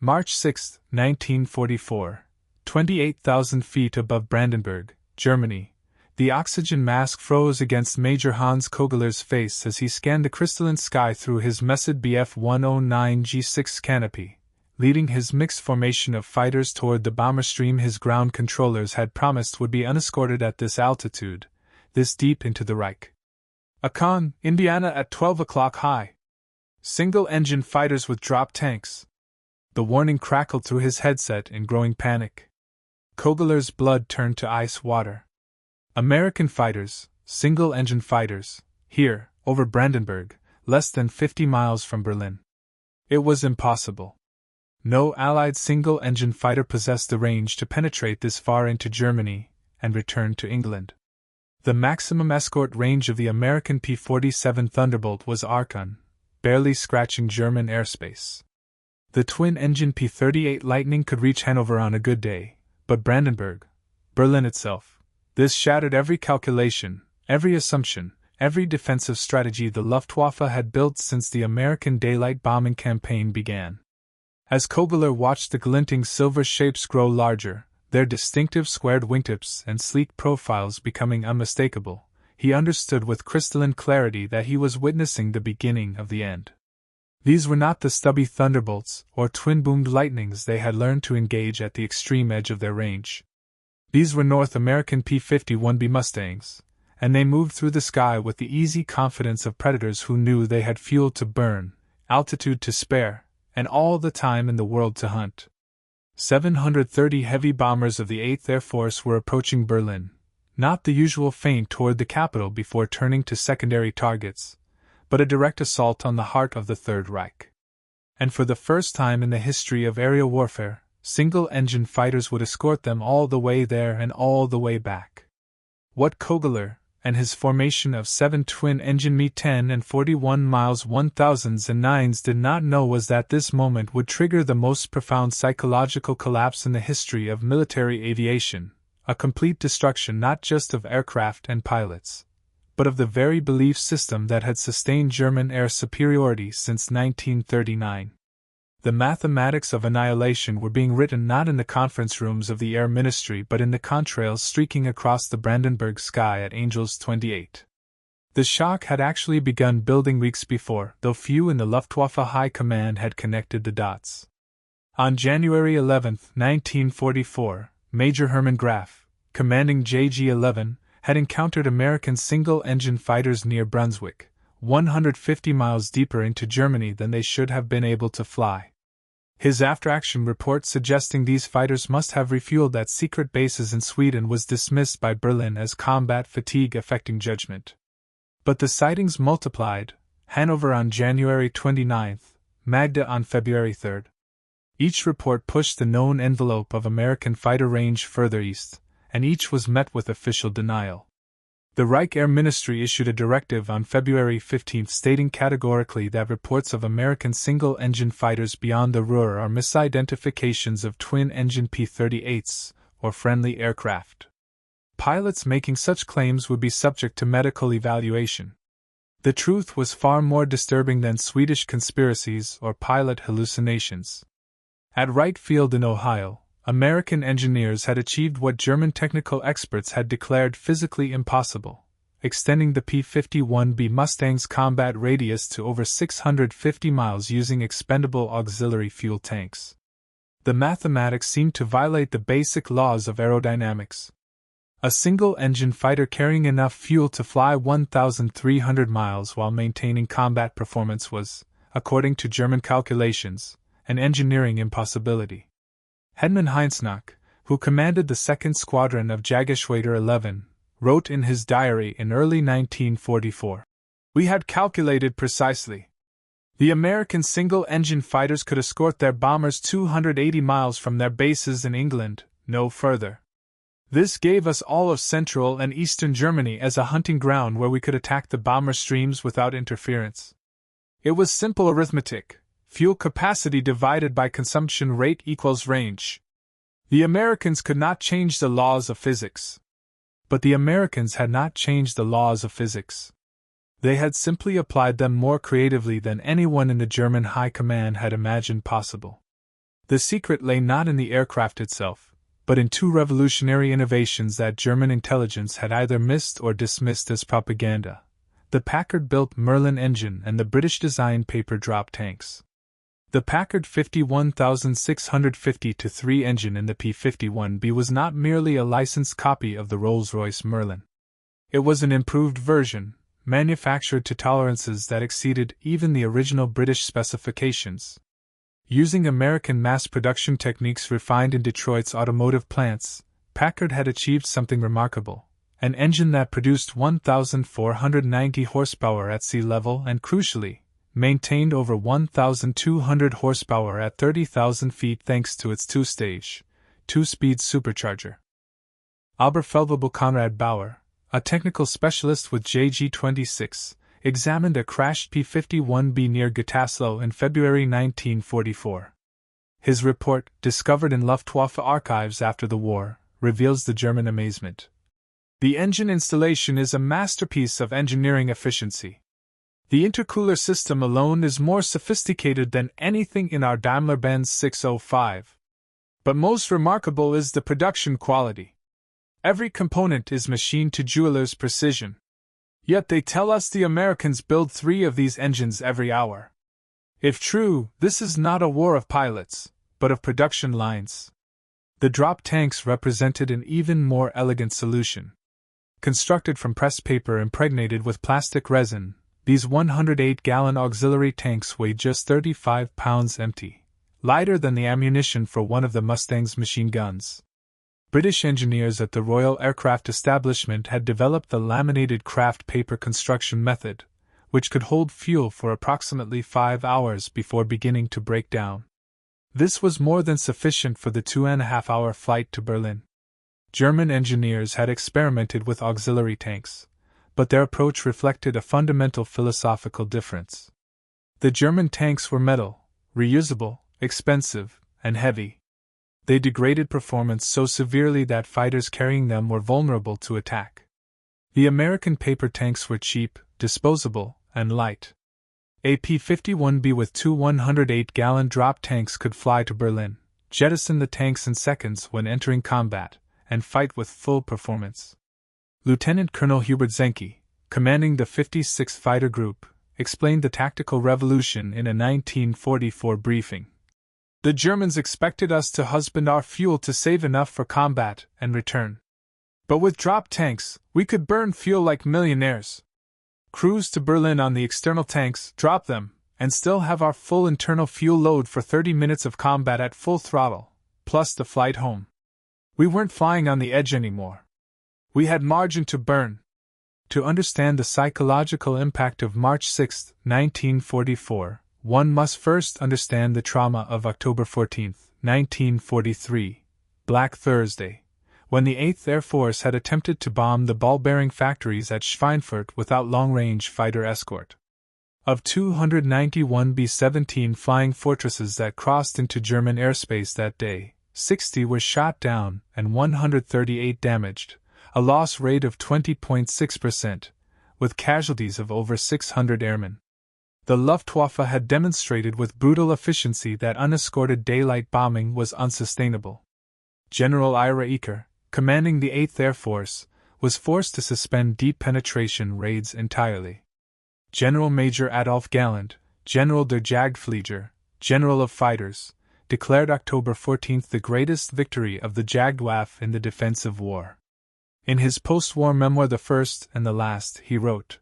March 6, 1944, 28,000 feet above Brandenburg, Germany. The oxygen mask froze against Major Hans Kogler's face as he scanned the crystalline sky through his Messed Bf-109G6 canopy, leading his mixed formation of fighters toward the bomber stream his ground controllers had promised would be unescorted at this altitude, this deep into the Reich. Akon, Indiana at 12 o'clock high. Single-engine fighters with drop tanks. The warning crackled through his headset in growing panic. Kogler's blood turned to ice water. American fighters, single-engine fighters, here, over Brandenburg, less than 50 miles from Berlin. It was impossible. No Allied single-engine fighter possessed the range to penetrate this far into Germany and return to England. The maximum escort range of the American P-47 Thunderbolt was Archon, barely scratching German airspace. The twin-engine P-38 Lightning could reach Hanover on a good day, but Brandenburg, Berlin itself, this shattered every calculation, every assumption, every defensive strategy the Luftwaffe had built since the American daylight bombing campaign began. As Kogler watched the glinting silver shapes grow larger, their distinctive squared wingtips and sleek profiles becoming unmistakable, he understood with crystalline clarity that he was witnessing the beginning of the end. These were not the stubby Thunderbolts or twin-boomed Lightnings they had learned to engage at the extreme edge of their range. These were North American P-51B Mustangs, and they moved through the sky with the easy confidence of predators who knew they had fuel to burn, altitude to spare, and all the time in the world to hunt. 730 heavy bombers of the 8th Air Force were approaching Berlin, not the usual feint toward the capital before turning to secondary targets, but a direct assault on the heart of the Third Reich. And for the first time in the history of aerial warfare, single-engine fighters would escort them all the way there and all the way back. What Kogler and his formation of 7 twin-engine Mi-10 and 41 miles 1000s and 9s did not know was that this moment would trigger the most profound psychological collapse in the history of military aviation, a complete destruction not just of aircraft and pilots, but of the very belief system that had sustained German air superiority since 1939. The mathematics of annihilation were being written not in the conference rooms of the Air Ministry but in the contrails streaking across the Brandenburg sky at Angels 28. The shock had actually begun building weeks before, though few in the Luftwaffe High Command had connected the dots. On January 11, 1944, Major Hermann Graf, commanding JG-11, had encountered American single-engine fighters near Brunswick, 150 miles deeper into Germany than they should have been able to fly. His after-action report suggesting these fighters must have refueled at secret bases in Sweden was dismissed by Berlin as combat fatigue affecting judgment. But the sightings multiplied, Hanover on January 29, Magda on February 3. Each report pushed the known envelope of American fighter range further east, and each was met with official denial. The Reich Air Ministry issued a directive on February 15 stating categorically that reports of American single-engine fighters beyond the Ruhr are misidentifications of twin-engine P-38s, or friendly aircraft. Pilots making such claims would be subject to medical evaluation. The truth was far more disturbing than Swedish conspiracies or pilot hallucinations. At Wright Field in Ohio, American engineers had achieved what German technical experts had declared physically impossible, extending the P-51B Mustang's combat radius to over 650 miles using expendable auxiliary fuel tanks. The mathematics seemed to violate the basic laws of aerodynamics. A single-engine fighter carrying enough fuel to fly 1,300 miles while maintaining combat performance was, according to German calculations, an engineering impossibility. Hetman Heinznock, who commanded the 2nd Squadron of Jägerschwader 11, wrote in his diary in early 1944, "We had calculated precisely. The American single-engine fighters could escort their bombers 280 miles from their bases in England, no further. This gave us all of central and eastern Germany as a hunting ground where we could attack the bomber streams without interference. It was simple arithmetic. Fuel capacity divided by consumption rate equals range. The Americans could not change the laws of physics. But the Americans had not changed the laws of physics. They had simply applied them more creatively than anyone in the German High Command had imagined possible. The secret lay not in the aircraft itself, but in two revolutionary innovations that German intelligence had either missed or dismissed as propaganda: the Packard-built Merlin engine and the British-designed paper drop tanks. The Packard 51650-3 engine in the P-51B was not merely a licensed copy of the Rolls-Royce Merlin. It was an improved version, manufactured to tolerances that exceeded even the original British specifications. Using American mass production techniques refined in Detroit's automotive plants, Packard had achieved something remarkable: an engine that produced 1,490 horsepower at sea level and, crucially, maintained over 1,200 horsepower at 30,000 feet thanks to its two-stage, two-speed supercharger. Oberfeldwebel Konrad Bauer, a technical specialist with JG-26, examined a crashed P-51B near Gütersloh in February 1944. His report, discovered in Luftwaffe archives after the war, reveals the German amazement. The engine installation is a masterpiece of engineering efficiency. The intercooler system alone is more sophisticated than anything in our Daimler-Benz 605. But most remarkable is the production quality. Every component is machined to jeweler's precision. Yet they tell us the Americans build 3 of these engines every hour. If true, this is not a war of pilots, but of production lines. The drop tanks represented an even more elegant solution. Constructed from pressed paper impregnated with plastic resin, these 108-gallon auxiliary tanks weighed just 35 pounds empty, lighter than the ammunition for one of the Mustangs' machine guns. British engineers at the Royal Aircraft Establishment had developed the laminated craft paper construction method, which could hold fuel for approximately 5 hours before beginning to break down. This was more than sufficient for the 2.5-hour flight to Berlin. German engineers had experimented with auxiliary tanks, but their approach reflected a fundamental philosophical difference. The German tanks were metal, reusable, expensive, and heavy. They degraded performance so severely that fighters carrying them were vulnerable to attack. The American paper tanks were cheap, disposable, and light. A P-51B with 2 108-gallon drop tanks could fly to Berlin, jettison the tanks in seconds when entering combat, and fight with full performance. Lieutenant Colonel Hubert Zenke, commanding the 56th Fighter Group, explained the tactical revolution in a 1944 briefing. The Germans expected us to husband our fuel to save enough for combat and return. But with drop tanks, we could burn fuel like millionaires. Cruise to Berlin on the external tanks, drop them, and still have our full internal fuel load for 30 minutes of combat at full throttle, plus the flight home. We weren't flying on the edge anymore. We had margin to burn. To understand the psychological impact of March 6, 1944, one must first understand the trauma of October 14, 1943, Black Thursday, when the 8th Air Force had attempted to bomb the ball-bearing factories at Schweinfurt without long-range fighter escort. Of 291 B-17 flying fortresses that crossed into German airspace that day, 60 were shot down and 138 damaged, a loss rate of 20.6%, with casualties of over 600 airmen. The Luftwaffe had demonstrated with brutal efficiency that unescorted daylight bombing was unsustainable. General Ira Eaker, commanding the 8th Air Force, was forced to suspend deep penetration raids entirely. General Major Adolf Galland, General der Jagdflieger, General of Fighters, declared October 14 the greatest victory of the Jagdwaffe in the defensive war. In his post-war memoir The First and the Last, he wrote,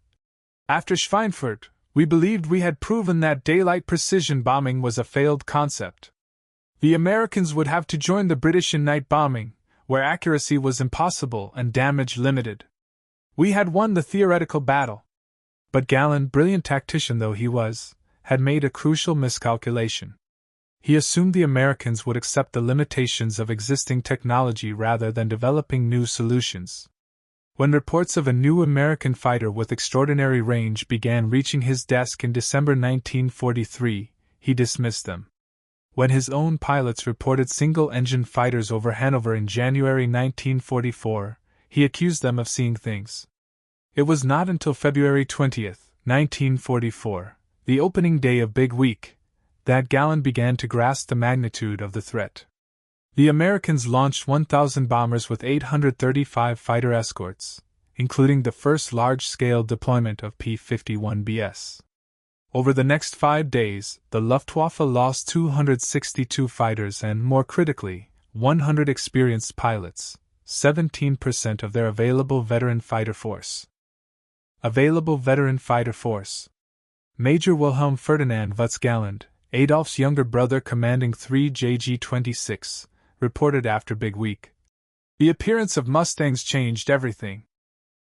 "After Schweinfurt, we believed we had proven that daylight precision bombing was a failed concept. The Americans would have to join the British in night bombing, where accuracy was impossible and damage limited. We had won the theoretical battle." But Galland, brilliant tactician though he was, had made a crucial miscalculation. He assumed the Americans would accept the limitations of existing technology rather than developing new solutions. When reports of a new American fighter with extraordinary range began reaching his desk in December 1943, he dismissed them. When his own pilots reported single-engine fighters over Hanover in January 1944, he accused them of seeing things. It was not until February 20, 1944, the opening day of Big Week, that Galland began to grasp the magnitude of the threat. The Americans launched 1,000 bombers with 835 fighter escorts, including the first large-scale deployment of P-51Bs. Over the next 5 days, the Luftwaffe lost 262 fighters and, more critically, 100 experienced pilots, 17% of their available veteran fighter force. Available veteran fighter force. Major Wilhelm Ferdinand Vutz Galland, Adolf's younger brother commanding 3 JG-26, reported after Big Week. The appearance of Mustangs changed everything.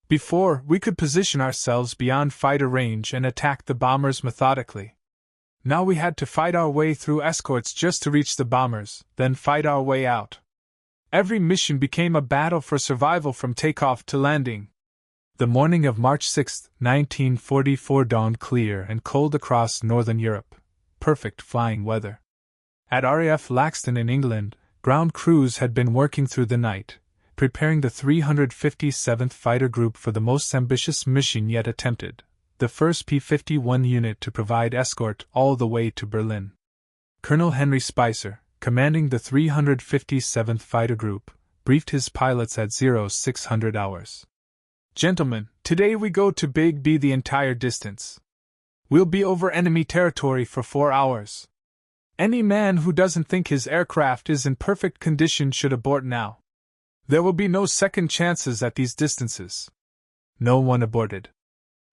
Before, we could position ourselves beyond fighter range and attack the bombers methodically. Now we had to fight our way through escorts just to reach the bombers, then fight our way out. Every mission became a battle for survival from takeoff to landing. The morning of March 6, 1944 dawned clear and cold across northern Europe. Perfect flying weather. At RAF Laxton in England, ground crews had been working through the night, preparing the 357th Fighter Group for the most ambitious mission yet attempted, the first P-51 unit to provide escort all the way to Berlin. Colonel Henry Spicer, commanding the 357th Fighter Group, briefed his pilots at 0600 hours. "Gentlemen, today we go to Big B the entire distance. We'll be over enemy territory for 4 hours. Any man who doesn't think his aircraft is in perfect condition should abort now. There will be no second chances at these distances." No one aborted.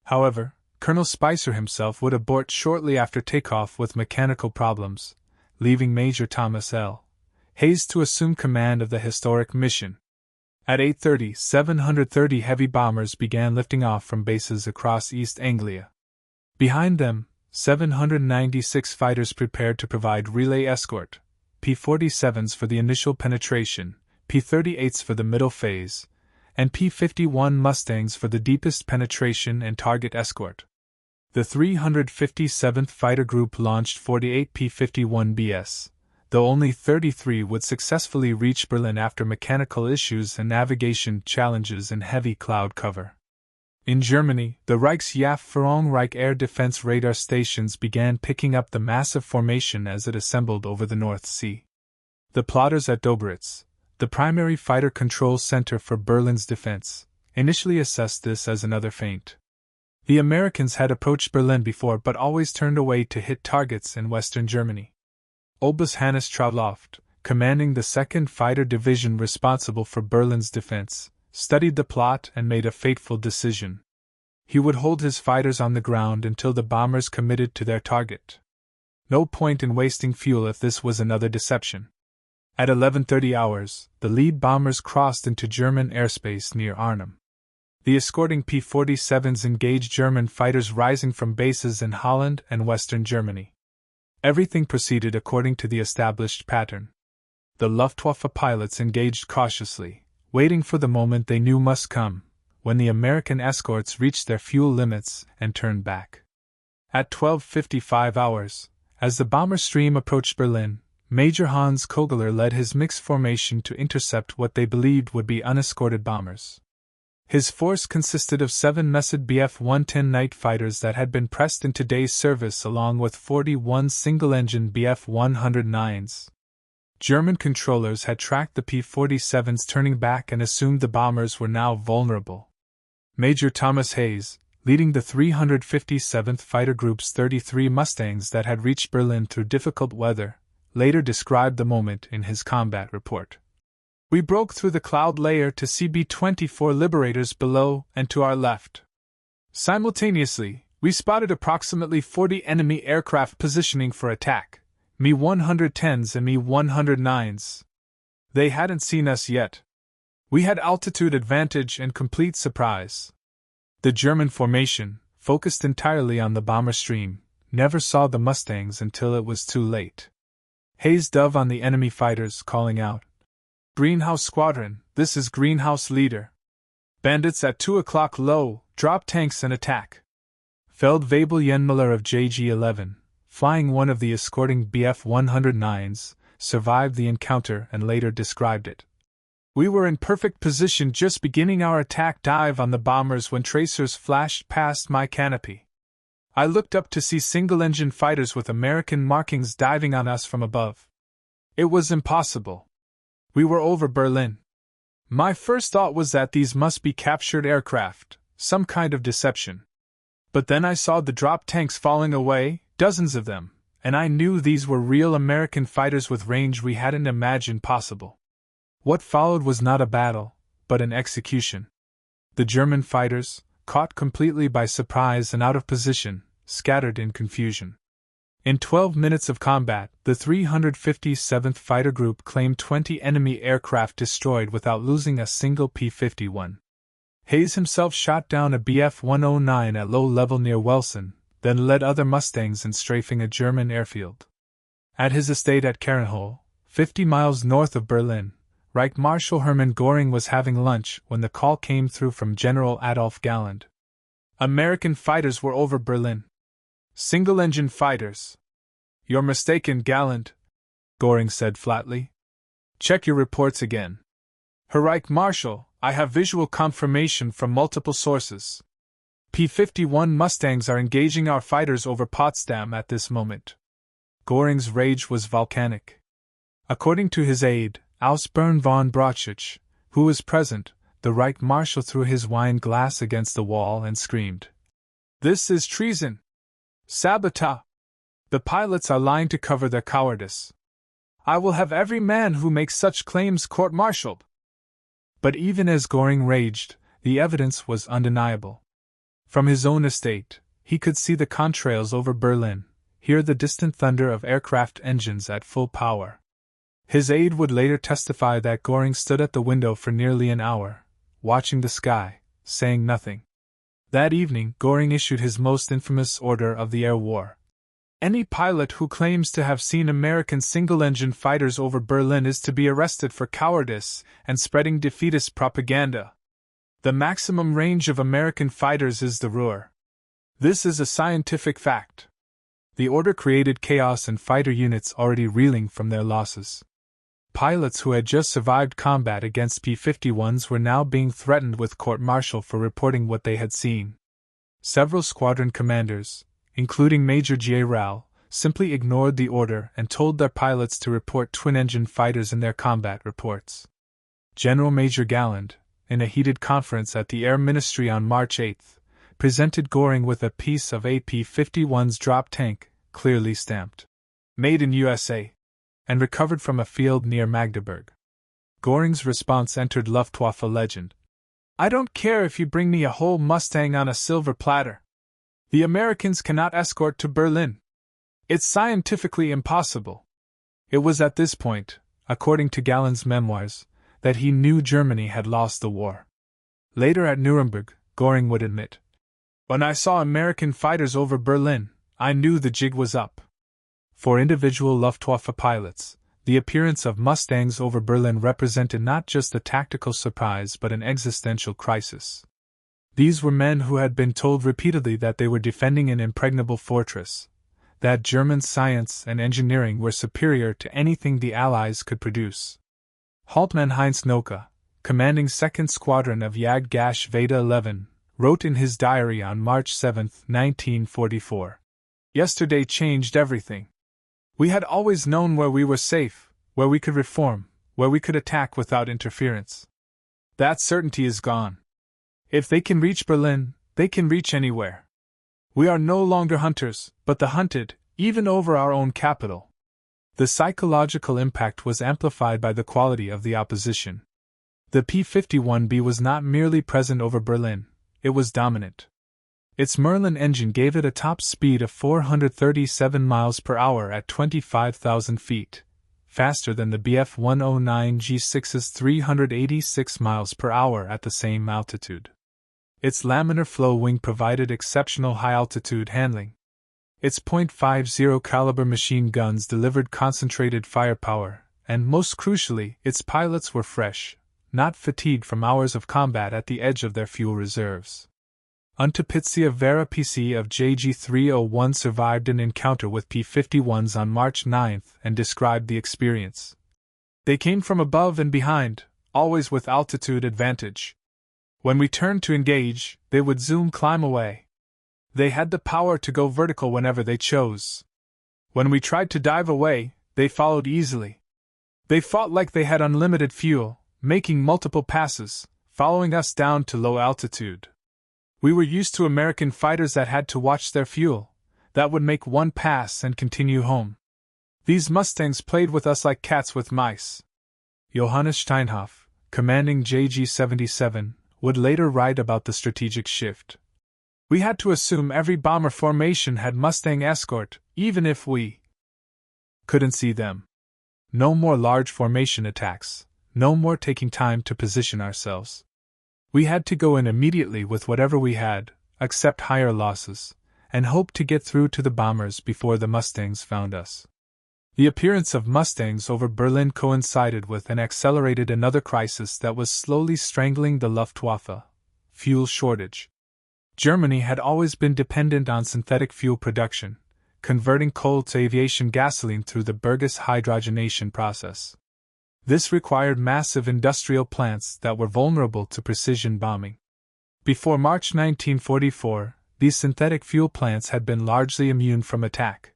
However, Colonel Spicer himself would abort shortly after takeoff with mechanical problems, leaving Major Thomas L. Hayes to assume command of the historic mission. At 8:30, 730 heavy bombers began lifting off from bases across East Anglia. Behind them, 796 fighters prepared to provide relay escort, P-47s for the initial penetration, P-38s for the middle phase, and P-51 Mustangs for the deepest penetration and target escort. The 357th Fighter Group launched 48 P-51Bs, though only 33 would successfully reach Berlin after mechanical issues and navigation challenges in heavy cloud cover. In Germany, the Reichsjagdführung Reich air defense radar stations began picking up the massive formation as it assembled over the North Sea. The plotters at Dobritz, the primary fighter control center for Berlin's defense, initially assessed this as another feint. The Americans had approached Berlin before but always turned away to hit targets in western Germany. Oberst Hannes Trautloft, commanding the 2nd Fighter Division responsible for Berlin's defense, studied the plot and made a fateful decision. He would hold his fighters on the ground until the bombers committed to their target. No point in wasting fuel if this was another deception. At 11:30 hours, the lead bombers crossed into German airspace near Arnhem. The escorting P-47s engaged German fighters rising from bases in Holland and western Germany. Everything proceeded according to the established pattern. The Luftwaffe pilots engaged cautiously, waiting for the moment they knew must come, when the American escorts reached their fuel limits and turned back. At 12:55 hours, as the bomber stream approached Berlin, Major Hans Kogler led his mixed formation to intercept what they believed would be unescorted bombers. His force consisted of 7 Messid Bf-110 night fighters that had been pressed into day's service along with 41 single-engine Bf-109s. German controllers had tracked the P-47s turning back and assumed the bombers were now vulnerable. Major Thomas Hayes, leading the 357th Fighter Group's 33 Mustangs that had reached Berlin through difficult weather, later described the moment in his combat report. "We broke through the cloud layer to see B-24 Liberators below and to our left. Simultaneously, we spotted approximately 40 enemy aircraft positioning for attack, Me-110s and Me-109s. They hadn't seen us yet. We had altitude advantage and complete surprise." The German formation, focused entirely on the bomber stream, never saw the Mustangs until it was too late. Hayes dove on the enemy fighters, calling out, "Greenhouse Squadron, this is Greenhouse Leader. Bandits at 2 o'clock low, drop tanks and attack." Feldwebel Jenmüller of JG-11, flying one of the escorting Bf-109s, survived the encounter and later described it. "We were in perfect position just beginning our attack dive on the bombers when tracers flashed past my canopy. I looked up to see single-engine fighters with American markings diving on us from above. It was impossible. We were over Berlin. My first thought was that these must be captured aircraft, some kind of deception. But then I saw the drop tanks falling away, dozens of them, and I knew these were real American fighters with range we hadn't imagined possible. What followed was not a battle, but an execution. The German fighters, caught completely by surprise and out of position, scattered in confusion. In 12 minutes of combat, the 357th Fighter Group claimed 20 enemy aircraft destroyed without losing a single P-51. Hayes himself shot down a Bf-109 at low level near Welsen, then led other Mustangs in strafing a German airfield. At his estate at Karenhol, 50 miles north of Berlin, Reich Marshal Hermann Göring was having lunch when the call came through from General Adolf Galland. American fighters were over Berlin. Single-engine fighters. You're mistaken, Galland, Göring said flatly. Check your reports again. Herr Reich Marshal, I have visual confirmation from multiple sources. P-51 Mustangs are engaging our fighters over Potsdam at this moment. Göring's rage was volcanic. According to his aide, Ausbern von Brauchitsch, who was present, the Reich Marshal threw his wine glass against the wall and screamed, "This is treason! Sabotage! The pilots are lying to cover their cowardice. I will have every man who makes such claims court-martialed." But even as Göring raged, the evidence was undeniable. From his own estate, he could see the contrails over Berlin, hear the distant thunder of aircraft engines at full power. His aide would later testify that Göring stood at the window for nearly an hour, watching the sky, saying nothing. That evening, Göring issued his most infamous order of the air war. Any pilot who claims to have seen American single-engine fighters over Berlin is to be arrested for cowardice and spreading defeatist propaganda. The maximum range of American fighters is the Ruhr. This is a scientific fact. The order created chaos in fighter units already reeling from their losses. Pilots who had just survived combat against P-51s were now being threatened with court-martial for reporting what they had seen. Several squadron commanders, including Major J. Rao, simply ignored the order and told their pilots to report twin-engine fighters in their combat reports. General Major Galland, in a heated conference at the Air Ministry on March 8, presented Göring with a piece of a P-51's drop tank, clearly stamped, "Made in USA," and recovered from a field near Magdeburg. Göring's response entered Luftwaffe legend. "I don't care if you bring me a whole Mustang on a silver platter. The Americans cannot escort to Berlin. It's scientifically impossible." It was at this point, according to Galland's memoirs, that he knew Germany had lost the war. Later at Nuremberg, Göring would admit, "When I saw American fighters over Berlin, I knew the jig was up." For individual Luftwaffe pilots, the appearance of Mustangs over Berlin represented not just a tactical surprise but an existential crisis. These were men who had been told repeatedly that they were defending an impregnable fortress, that German science and engineering were superior to anything the Allies could produce. Hauptmann Heinz Noka, commanding 2nd Squadron of Jagdgeschwader Veda 11, wrote in his diary on March 7, 1944, "Yesterday changed everything. We had always known where we were safe, where we could reform, where we could attack without interference. That certainty is gone. If they can reach Berlin, they can reach anywhere. We are no longer hunters, but the hunted, even over our own capital." The psychological impact was amplified by the quality of the opposition. The P-51B was not merely present over Berlin, it was dominant. Its Merlin engine gave it a top speed of 437 miles per hour at 25,000 feet, faster than the Bf-109 G6's 386 miles per hour at the same altitude. Its laminar flow wing provided exceptional high-altitude handling. Its .50 caliber machine guns delivered concentrated firepower, and most crucially, its pilots were fresh, not fatigued from hours of combat at the edge of their fuel reserves. Unterpizia Vera PC of JG301 survived an encounter with P-51s on March 9 and described the experience. "They came from above and behind, always with altitude advantage. When we turned to engage, they would climb away. They had the power to go vertical whenever they chose. When we tried to dive away, they followed easily. They fought like they had unlimited fuel, making multiple passes, following us down to low altitude. We were used to American fighters that had to watch their fuel, that would make one pass and continue home. These Mustangs played with us like cats with mice. Johannes Steinhoff, commanding JG-77, would later write about the strategic shift. We had to assume every bomber formation had Mustang escort, even if we couldn't see them. No more large formation attacks, no more taking time to position ourselves. We had to go in immediately with whatever we had, accept higher losses, and hope to get through to the bombers before the Mustangs found us. The appearance of Mustangs over Berlin coincided with and accelerated another crisis that was slowly strangling the Luftwaffe: fuel shortage. Germany had always been dependent on synthetic fuel production, converting coal to aviation gasoline through the Burgess hydrogenation process. This required massive industrial plants that were vulnerable to precision bombing. Before March 1944, these synthetic fuel plants had been largely immune from attack.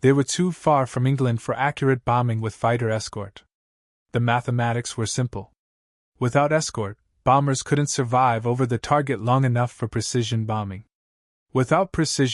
They were too far from England for accurate bombing with fighter escort. The mathematics were simple. Without escort, bombers couldn't survive over the target long enough for precision bombing. Without precision